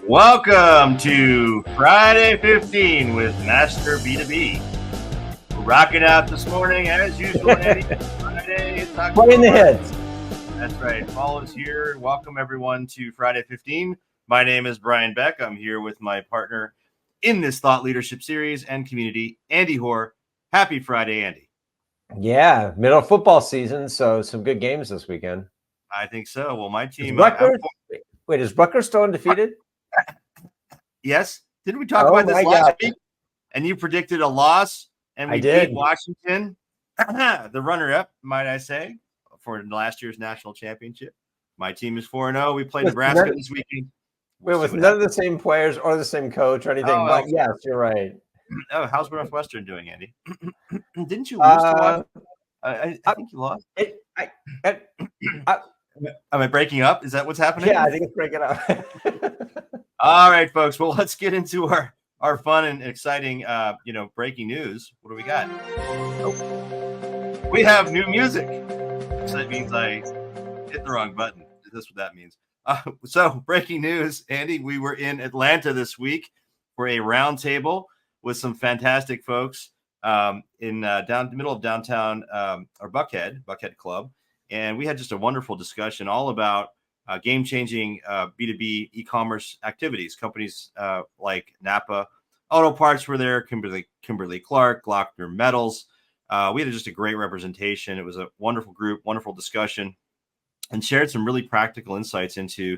Welcome to Friday 15 with Master B2B. We're rocking out this morning as usual, Andy. Friday, it's Playing the hits. That's right. Paul is here. Welcome everyone to Friday 15. My name is Brian Beck. I'm here with my partner in this thought leadership series and community, Andy Hoare. Happy Friday, Andy. Yeah, middle of football season, so some good games this weekend. I think so. Well, my team. Wait, is Rutgers still undefeated? Yes. Didn't we talk about this last week? And you predicted a loss, and we beat Washington, the runner-up, might I say, for last year's national championship. My team is 4-0. We play Nebraska this weekend. With none of the same players or the same coach or anything, but yes, you're right. Oh, how's Northwestern doing, Andy? Didn't you lose to Washington? I think you lost. Am I breaking up? Is that what's happening? Yeah, I think it's breaking up. All right, folks. Well, let's get into our fun and exciting, breaking news. What do we got? Oh, we have new music. So that means I hit the wrong button. That's what that means. So breaking news, Andy, we were in Atlanta this week for a roundtable with some fantastic folks in the middle of downtown, or Buckhead Club. And we had just a wonderful discussion all about game-changing B2B e-commerce activities. Companies like Napa Auto Parts were there, Kimberly-Clark, Glockner Metals. We had just a great representation. It was a wonderful group, wonderful discussion, and shared some really practical insights into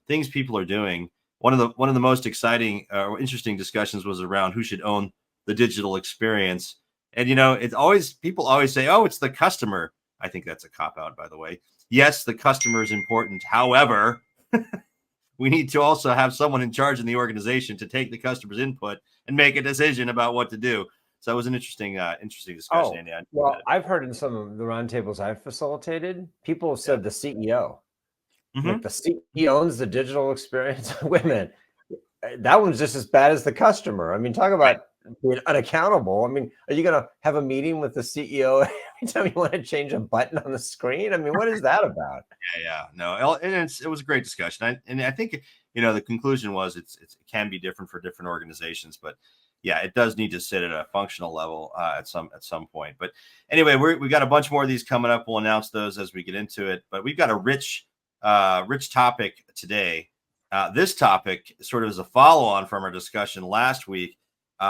things people are doing. One of the most exciting or interesting discussions was around who should own the digital experience. And people always say, "Oh, it's the customer." I think that's a cop-out, by the way. Yes, the customer is important. However, we need to also have someone in charge in the organization to take the customer's input and make a decision about what to do. So it was an interesting discussion, Andy. Well, I've heard in some of the roundtables I've facilitated, people have said the CEO. Mm-hmm. Like the CEO owns the digital experience. Wait a minute. That one's just as bad as the customer. I mean, talk about being unaccountable. I mean, are you going to have a meeting with the CEO every time you want to change a button on the screen? I mean, what is that about? No, and it was a great discussion. I think the conclusion was it can be different for different organizations, but yeah, it does need to sit at a functional level at some point. But anyway, we got a bunch more of these coming up. We'll announce those as we get into it. But we've got a rich topic today. This topic sort of is a follow-on from our discussion last week,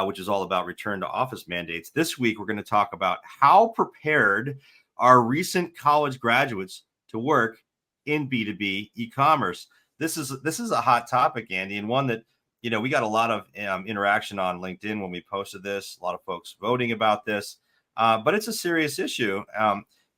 which is all about return to office mandates. This week, we're going to talk about how prepared are recent college graduates to work in B2B e-commerce. This is a hot topic, Andy, and one that we got a lot of interaction on LinkedIn when we posted this. A lot of folks voting about this, but it's a serious issue.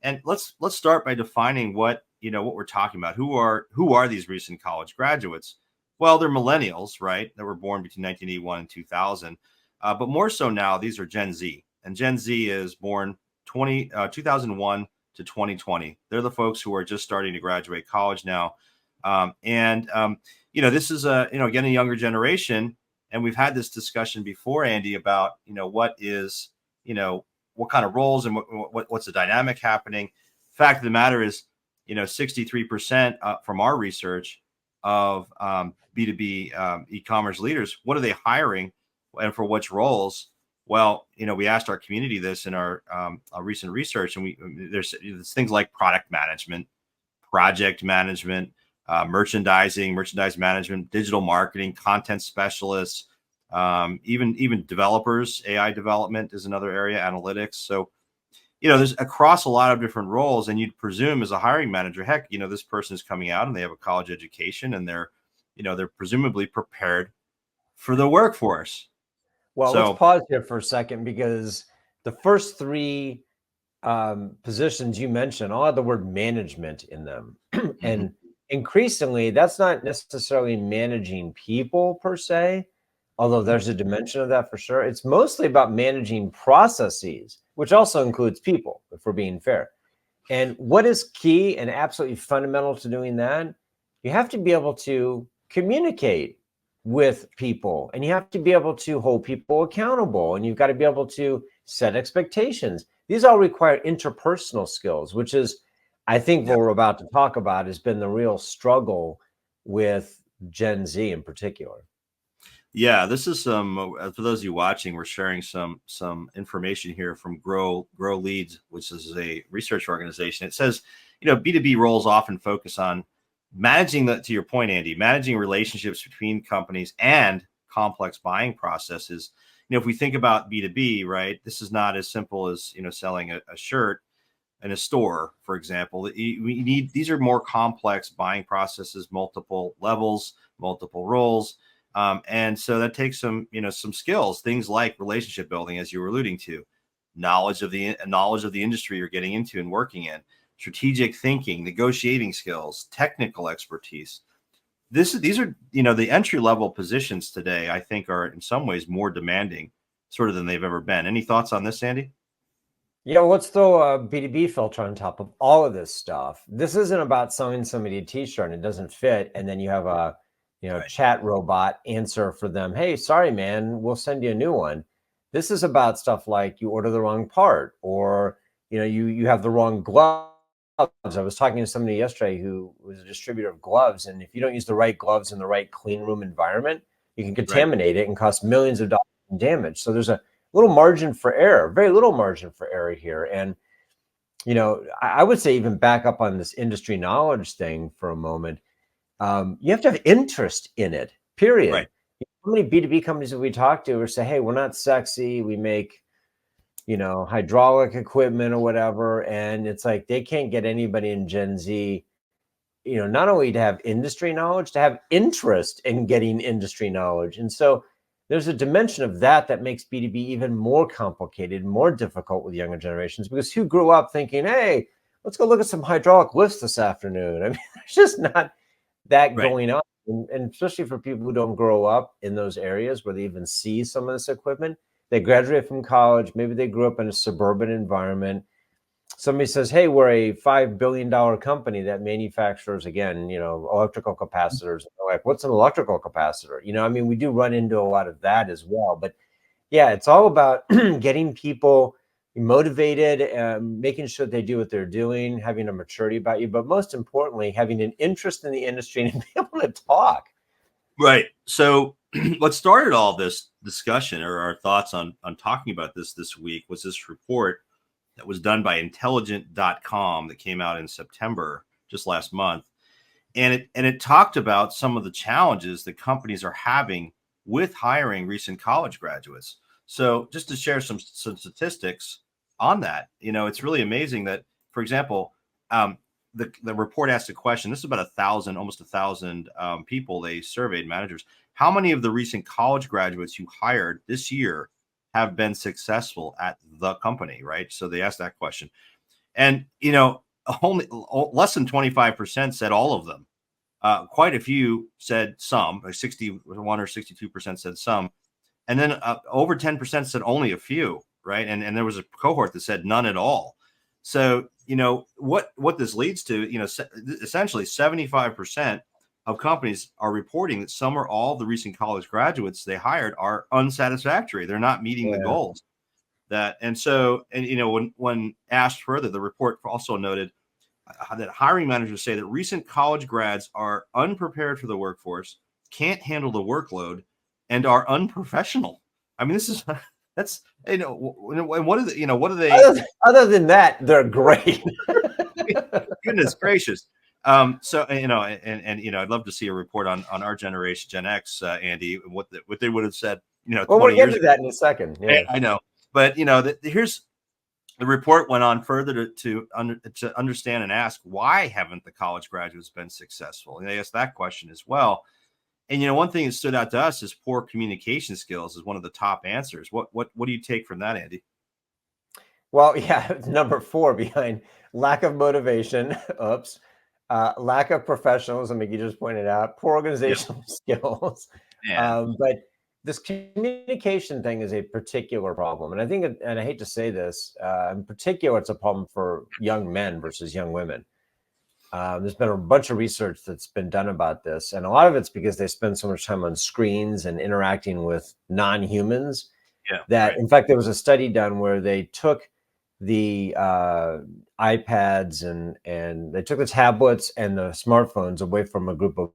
And let's start by defining what we're talking about. Who are these recent college graduates? Well, they're millennials, right? That were born between 1981 and 2000. But more so now, these are Gen Z. And Gen Z is born 2001 to 2020. They're the folks who are just starting to graduate college now. This is again, a younger generation. And we've had this discussion before, Andy, about, what kind of roles and what's the dynamic happening. Fact of the matter is, 63% from our research of B2B e-commerce leaders, what are they hiring and for which roles? Well, we asked our community this in our recent research, and there's things like product management, project management, merchandise management, digital marketing, content specialists, even developers. AI development is another area, analytics. So, there's across a lot of different roles, and you'd presume as a hiring manager, heck, this person is coming out and they have a college education and they're presumably prepared for the workforce. Well, let's pause here for a second, because the first three positions you mentioned all have the word management in them. And increasingly, that's not necessarily managing people per se, although there's a dimension of that for sure. It's mostly about managing processes, which also includes people, if we're being fair. And what is key and absolutely fundamental to doing that? You have to be able to communicate with people, and you have to be able to hold people accountable, and you've got to be able to set expectations. These all require interpersonal skills, which is, I think, what we're about to talk about has been the real struggle with Gen Z in particular? Yeah, this is some for those of you watching, we're sharing some information here from Grow Leads, which is a research organization. It says, B2B roles often focus on managing to your point, Andy, managing relationships between companies and complex buying processes. If we think about B2B, right, this is not as simple as, selling a shirt in a store, for example. We need, these are more complex buying processes, multiple levels, multiple roles. And so that takes some skills, things like relationship building, as you were alluding to, knowledge of the industry you're getting into and working in, strategic thinking, negotiating skills, technical expertise. These are, the entry level positions today, I think, are in some ways more demanding sort of than they've ever been. Any thoughts on this, Andy? Yeah, well, let's throw a B2B filter on top of all of this stuff. This isn't about selling somebody a t-shirt and it doesn't fit, and then you have a Right. chat robot answer for them. Hey, sorry, man, we'll send you a new one. This is about stuff like you order the wrong part, or you have the wrong gloves. I was talking to somebody yesterday who was a distributor of gloves, and if you don't use the right gloves in the right clean room environment, you can Right. contaminate it and cost millions of dollars in damage. So there's a little margin for error, very little margin for error here. And, I would say even back up on this industry knowledge thing for a moment. You have to have interest in it, Right. period. How many B2B companies have we talked to or say, hey, we're not sexy, we make, hydraulic equipment or whatever. And it's like they can't get anybody in Gen Z, not only to have industry knowledge, to have interest in getting industry knowledge. And so there's a dimension of that makes B2B even more complicated, more difficult with younger generations, because who grew up thinking, hey, let's go look at some hydraulic lifts this afternoon? I mean, there's just not that Right. going on. And especially for people who don't grow up in those areas where they even see some of this equipment, they graduate from college, maybe they grew up in a suburban environment. Somebody says, hey, we're a $5 billion company that manufactures, again, electrical capacitors. Like, what's an electrical capacitor? I mean, we do run into a lot of that as well. But yeah, it's all about getting people motivated, making sure they do what they're doing, having a maturity about you, but most importantly, having an interest in the industry and be able to talk. Right. So what started all this discussion, or our thoughts on talking about this week, was this report that was done by intelligent.com that came out in September, just last month. And it talked about some of the challenges that companies are having with hiring recent college graduates. So just to share some statistics on that, it's really amazing that, for example, the report asked a question. This is about almost 1,000 people they surveyed, managers. How many of the recent college graduates you hired this year have been successful at the company? Right. So they asked that question, and only less than 25% said all of them. Quite a few said some, like 61 or 62% said some, and then over 10% said only a few, right? And there was a cohort that said none at all. So what this leads to, essentially 75% of companies are reporting that some or all of the recent college graduates they hired are unsatisfactory. They're not meeting the Yeah. goals. When asked further, the report also noted that hiring managers say that recent college grads are unprepared for the workforce, can't handle the workload, and are unprofessional. I mean, this is that's what are what are they? Other than that, they're great. Goodness gracious. So I'd love to see a report on our generation, Gen X, Andy, what they would have said, Well, 20 we'll get years to ago. that in a second. Yeah. I know, but here's the report went on further to understand and ask, why haven't the college graduates been successful? And they asked that question as well. And one thing that stood out to us is poor communication skills is one of the top answers. What do you take from that, Andy? Well, yeah, number 4 behind lack of motivation. Oops. Lack of professionalism, like you just pointed out, poor Yep. organizational skills. Man. But this communication thing is a particular problem. And I think, and I hate to say this, in particular, it's a problem for young men versus young women. There's been a bunch of research that's been done about this. And a lot of it's because they spend so much time on screens and interacting with non-humans Yeah. that, Right. in fact, there was a study done where they took the iPads and they took the tablets and the smartphones away from a group of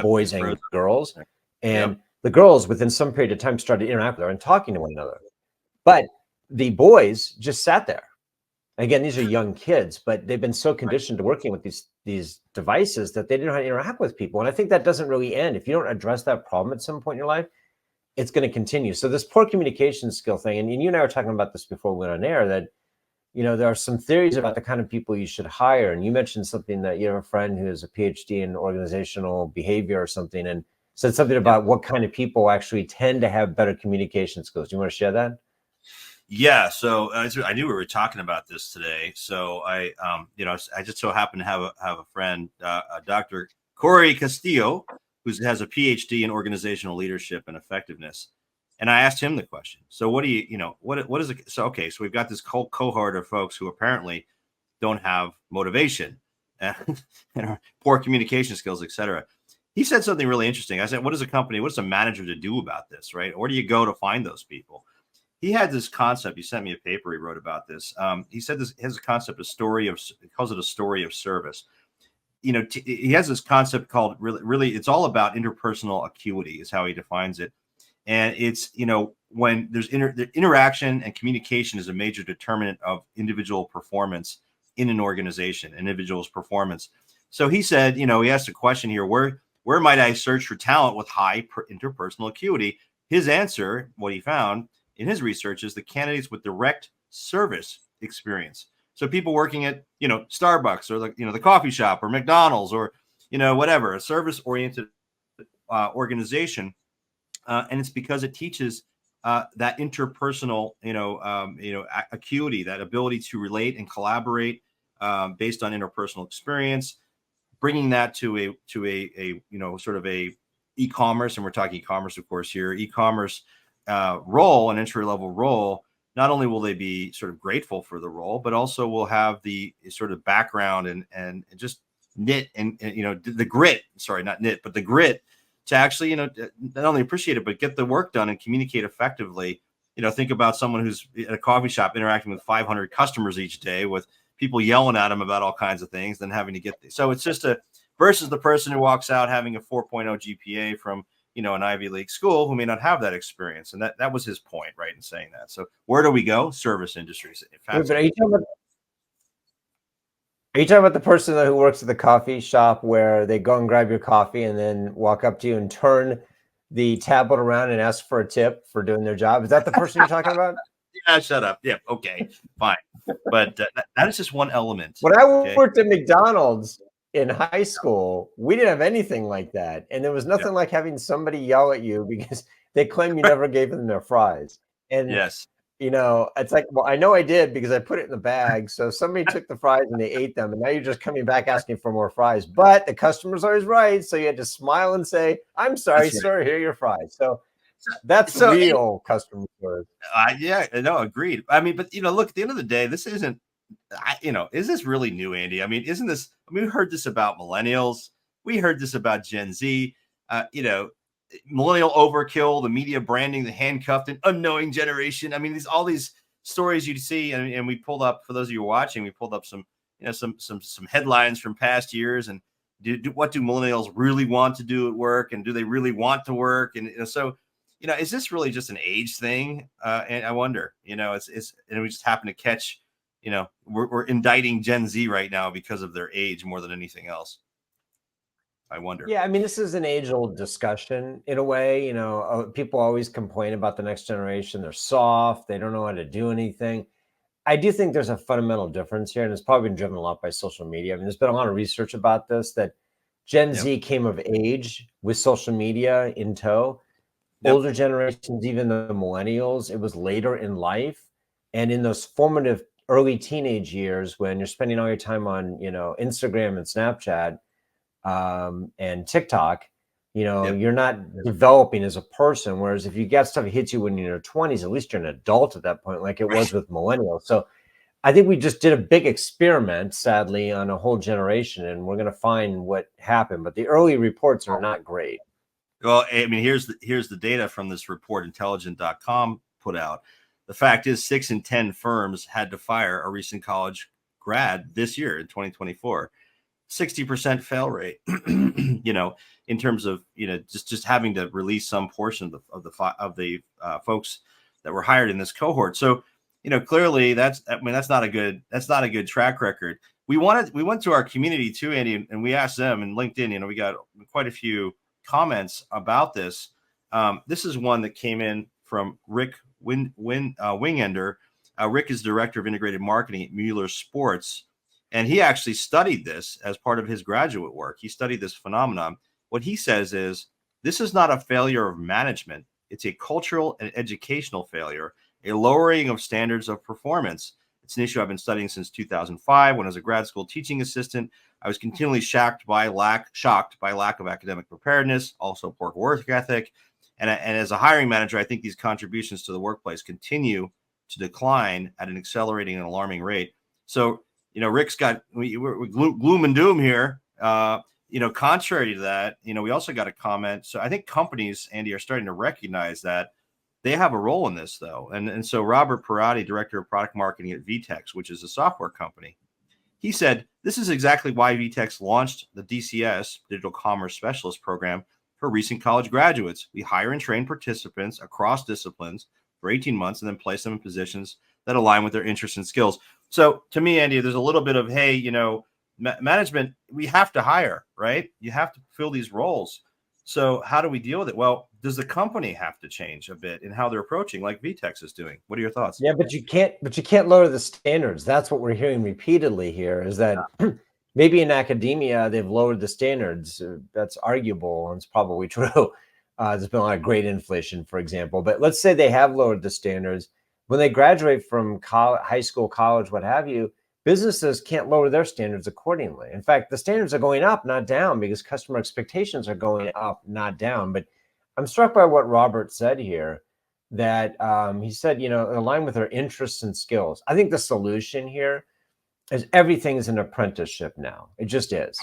boys and frozen. girls. And Yep. the girls, within some period of time, started to interact with her and talking to one another. But the boys just sat there. Again, these are young kids, but they've been so conditioned to working with these devices that they didn't know how to interact with people. And I think that doesn't really end. If you don't address that problem at some point in your life, it's going to continue. So this poor communication skill thing, and you and I were talking about this before we went on air, that there are some theories about the kind of people you should hire. And you mentioned something that you have a friend who has a PhD in organizational behavior or something, and said something about what kind of people actually tend to have better communication skills. Do you want to share that? Yeah, so I knew we were talking about this today. So I just so happen to have a friend, Dr. Corey Castillo, who has a PhD in organizational leadership and effectiveness. And I asked him the question. So what do what is it? So, okay, so we've got this whole cohort of folks who apparently don't have motivation and poor communication skills, et cetera. He said something really interesting. I said, what does a manager to do about this, right? Where do you go to find those people? He had this concept. He sent me a paper he wrote about this. He said this has a concept, he calls it a story of service. He has this concept called really, it's all about interpersonal acuity is how he defines it. And it's, when there's the interaction and communication is a major determinant of individual performance in an organization, individual's performance. So he said, he asked a question here, where might I search for talent with high interpersonal acuity? His answer, what he found in his research, is the candidates with direct service experience. So people working at, Starbucks or the coffee shop or McDonald's or, whatever, a service oriented organization. And it's because it teaches that interpersonal, acuity, that ability to relate and collaborate based on interpersonal experience, bringing that to a sort of a e-commerce, and we're talking e-commerce, of course, here, e-commerce role, an entry level role. Not only will they be sort of grateful for the role, but also will have the sort of background and just knit and the grit. Sorry, not knit, but the grit to actually not only appreciate it, but get the work done and communicate effectively. Think about someone who's at a coffee shop interacting with 500 customers each day, with people yelling at them about all kinds of things, then having to get these. So it's just versus the person who walks out having a 4.0 GPA from an Ivy League school, who may not have that experience. And that was his point, right, in saying that. So where do we go? Service industries. Wait, but are you talking about the person who works at the coffee shop where they go and grab your coffee and then walk up to you and turn the tablet around and ask for a tip for doing their job? Is that the person you're talking about? Yeah, shut up. Yeah, okay, fine. But that is just one element. When I worked at McDonald's in high school, we didn't have anything like that. And there was nothing like having somebody yell at you because they claim you never gave them their fries. And, yes, it's like, well, I know I did because I put it in the bag. So somebody took the fries and they ate them. And now you're just coming back asking for more fries. But the customer's always right. So you had to smile and say, I'm sorry, sir, here are your fries. So that's real customer service. Yeah, no, agreed. I mean, but look, at the end of the day, this isn't, is this really new, Andy? I mean, isn't this? I mean, we heard this about millennials. We heard this about Gen Z. Millennial overkill, the media branding, the handcuffed and unknowing generation. I mean, all these stories you'd see, and we pulled up, for those of you watching, we pulled up some headlines from past years. And what do millennials really want to do at work, and do they really want to work? And so, is this really just an age thing? And I wonder, it's and we just happen to catch. We're indicting Gen Z right now because of their age more than anything else. I wonder. Yeah, I mean, this is an age-old discussion in a way. People always complain about the next generation. They're soft. They don't know how to do anything. I do think there's a fundamental difference here, and it's probably been driven a lot by social media. I mean, there's been a lot of research about this, that Gen Z came of age with social media in tow. Older generations, even the millennials, it was later in life. And in those formative early teenage years, when you're spending all your time on, Instagram and Snapchat and TikTok, you're not developing as a person. Whereas if you get stuff that hits you when you're in your 20s, at least you're an adult at that point, like it was with millennials. So I think we just did a big experiment, sadly, on a whole generation, and we're going to find what happened. But the early reports are not great. Well, I mean, here's the data from this report intelligent.com put out. The fact is 6 in 10 firms had to fire a recent college grad this year in 2024. 60% fail rate, you know, in terms of, you know, just having to release some portion of the folks that were hired in this cohort. So, you know, clearly that's not a good track record. We went to our community too, Andy, and we asked them, and LinkedIn, you know, we got quite a few comments about this. This is one that came in from Rick Wingender. Rick is director of integrated marketing at Mueller Sports, and he actually studied this as part of his graduate work. He studied this phenomenon. What he says is, this is not a failure of management. It's a cultural and educational failure, a lowering of standards of performance. It's an issue I've been studying since 2005. When I was a grad school teaching assistant, I was continually shocked by lack of academic preparedness, also poor work ethic. And as a hiring manager, I think these contributions to the workplace continue to decline at an accelerating and alarming rate. So, you know, Rick's got we're gloom and doom here. You know, contrary to that, you know, we also got a comment. So I think companies, Andy, are starting to recognize that they have a role in this, though. And so Robert Perotti, director of product marketing at VTEX, which is a software company, he said, this is exactly why VTEX launched the DCS, Digital Commerce Specialist Program, for recent college graduates. We hire and train participants across disciplines for 18 months and then place them in positions that align with their interests and skills. So to me, Andy, there's a little bit of, hey, you know, management, we have to hire, right? You have to fill these roles. So how do we deal with it? Well, does the company have to change a bit in how they're approaching, like VTEX is doing? What are your thoughts? Yeah, but you can't lower the standards. That's what we're hearing repeatedly here, is that maybe in academia they've lowered the standards. That's arguable, and it's probably true. There's been a lot of grade inflation, for example. But let's say they have lowered the standards. When they graduate from high school, college, what have you, businesses can't lower their standards accordingly. In fact, the standards are going up, not down, because customer expectations are going up, not down. But I'm struck by what Robert said here, that he said, you know, align with their interests and skills. I think the solution here is everything is an apprenticeship now. It just is.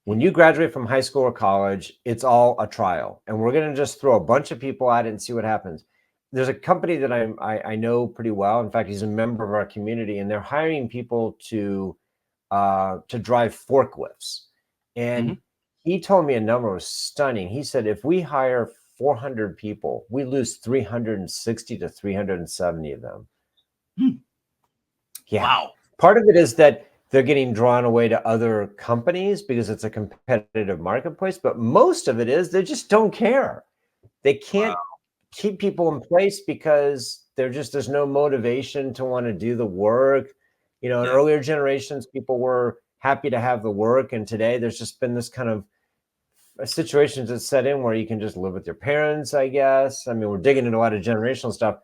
When you graduate from high school or college, it's all a trial, and we're going to just throw a bunch of people at it and see what happens. There's a company that I know pretty well. In fact, he's a member of our community, and they're hiring people to drive forklifts. And he told me a number was stunning. He said, if we hire 400 people, we lose 360 to 370 of them. Yeah. Wow. Part of it is that they're getting drawn away to other companies because it's a competitive marketplace. But most of it is they just don't care. They can't keep people in place because there's no motivation to want to do the work. You know, in earlier generations, people were happy to have the work. And today there's just been this kind of situations that set in where you can just live with your parents, I guess. I mean, we're digging into a lot of generational stuff.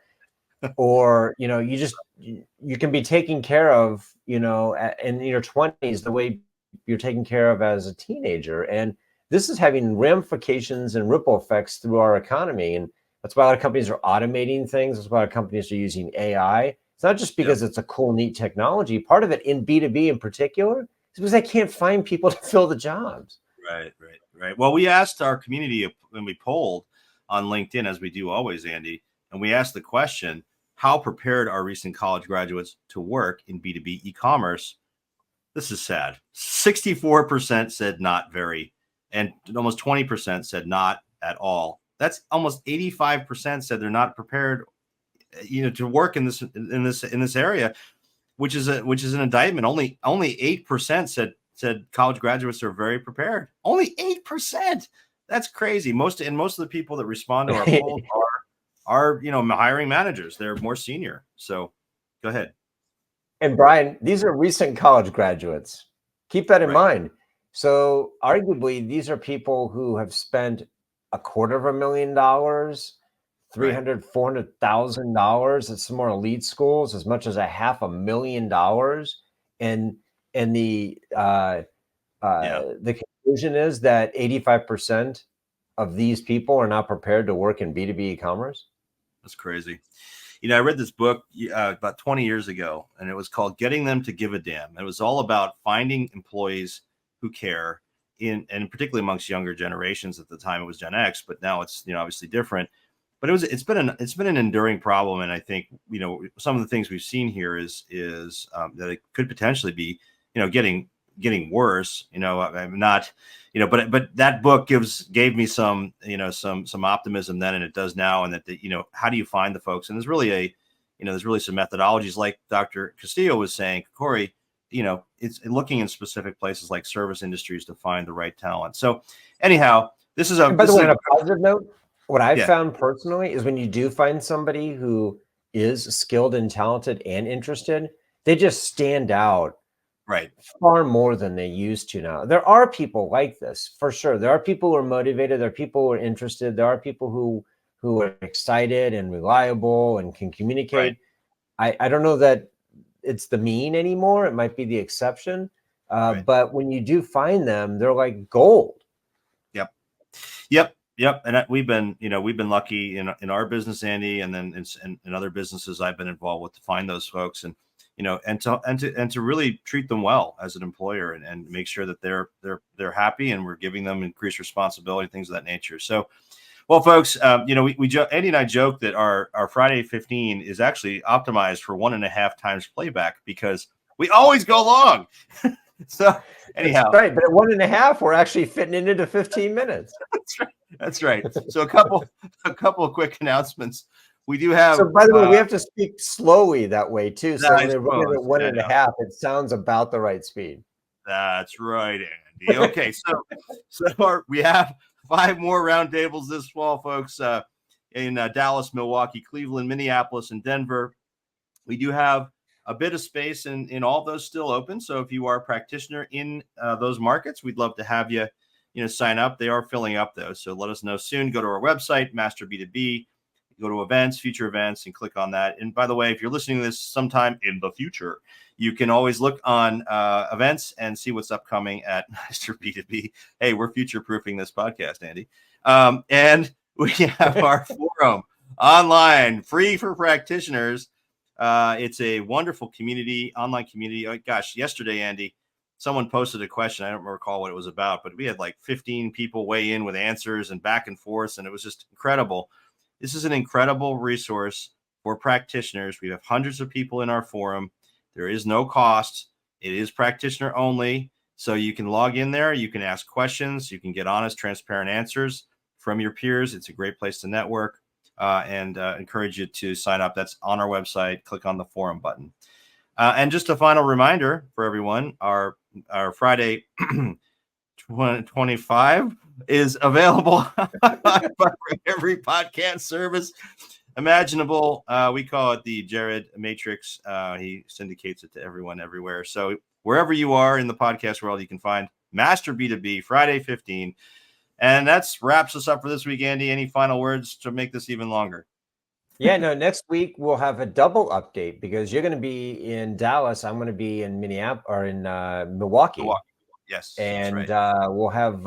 Or, you know, you can be taken care of, you know, in your 20s the way you're taken care of as a teenager. And this is having ramifications and ripple effects through our economy. And that's why a lot of companies are automating things. That's why a lot of companies are using AI. It's not just because it's a cool, neat technology. Part of it in B2B in particular is because they can't find people to fill the jobs. Right. Well, we asked our community when we polled on LinkedIn, as we do always, Andy, and we asked the question, how prepared are recent college graduates to work in B2B e-commerce? This is sad. 64% said not very, and almost 20% said not at all. That's almost 85% said they're not prepared, you know, to work in this area, which is an indictment. Only 8% said college graduates are very prepared. Only 8%. That's crazy. Most of the people that respond to our poll are, you know, hiring managers. They're more senior. So go ahead. And Brian, these are recent college graduates. Keep that in mind. So arguably, these are people who have spent $250,000, $300,000, $400,000 at some more elite schools, as much as $500,000. And the conclusion is that 85% of these people are not prepared to work in B2B e-commerce. That's crazy. You know, I read this book about 20 years ago, and it was called Getting Them to Give a Damn. It was all about finding employees who care, and particularly amongst younger generations. At the time, it was Gen X, but now it's, you know, obviously different. But it's been an enduring problem, and I think, you know, some of the things we've seen here is that it could potentially be, you know, getting getting worse. I'm not, but that book gave me some, some optimism then, and it does now. And that, how do you find the folks? And there's really some methodologies, like Dr. Castillo was saying, Corey, it's looking in specific places like service industries to find the right talent. So anyhow, this is and by the way, on a positive note, what I've found personally is when you do find somebody who is skilled and talented and interested, they just stand out far more than they used to now. There are people like this, for sure. There are people who are motivated. There are people who are interested. There are people who are excited and reliable and can communicate. I don't know that it's the mean anymore. It might be the exception. But when you do find them, they're like gold. Yep. And we've been lucky in our business, Andy, and then in other businesses I've been involved with, to find those folks and to really treat them well as an employer and make sure that they're happy, and we're giving them increased responsibility, things of that nature. So, well, folks, Andy and I joke that our Friday 15 is actually optimized for 1.5 times playback because we always go long. So anyhow, that's right. But at 1.5, we're actually fitting it into 15 minutes. That's right. So a couple of quick announcements. We do have. So by the way, we have to speak slowly that way too. So when they're running at 1.5, it sounds about the right speed. That's right, Andy. Okay, so we have 5 more roundtables this fall, folks, in Dallas, Milwaukee, Cleveland, Minneapolis, and Denver. We do have a bit of space in all of those still open. So if you are a practitioner in those markets, we'd love to have you, sign up. They are filling up though. So let us know soon. Go to our website, Master B2B, go to events, future events, and click on that. And by the way, if you're listening to this sometime in the future, you can always look on events and see what's upcoming at Master B2B. Hey, we're future-proofing this podcast, Andy. And we have our forum online, free for practitioners. It's a wonderful community, online community. Oh, gosh, yesterday, Andy, someone posted a question. I don't recall what it was about, but we had like 15 people weigh in with answers and back and forth, and it was just incredible. This is an incredible resource for practitioners. We have hundreds of people in our forum. There is no cost. It is practitioner only. So you can log in there. You can ask questions. You can get honest, transparent answers from your peers. It's a great place to network. And encourage you to sign up. That's on our website. Click on the forum button. And just a final reminder for everyone, our Friday 25 is available on every podcast service imaginable. We call it the Jared Matrix. He syndicates it to everyone everywhere. So wherever you are in the podcast world, you can find Master B2B Friday 15. And that's wraps us up for this week, Andy. Any final words to make this even longer? Yeah, no, next week we'll have a double update because you're going to be in Dallas. I'm going to be in Minneapolis or in Milwaukee. Yes. And we'll have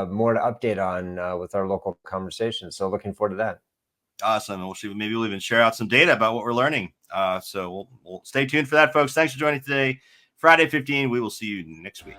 more to update on with our local conversation. So looking forward to that. Awesome. We'll see. Maybe we'll even share out some data about what we're learning. So we'll stay tuned for that, folks. Thanks for joining today. Friday 15. We will see you next week.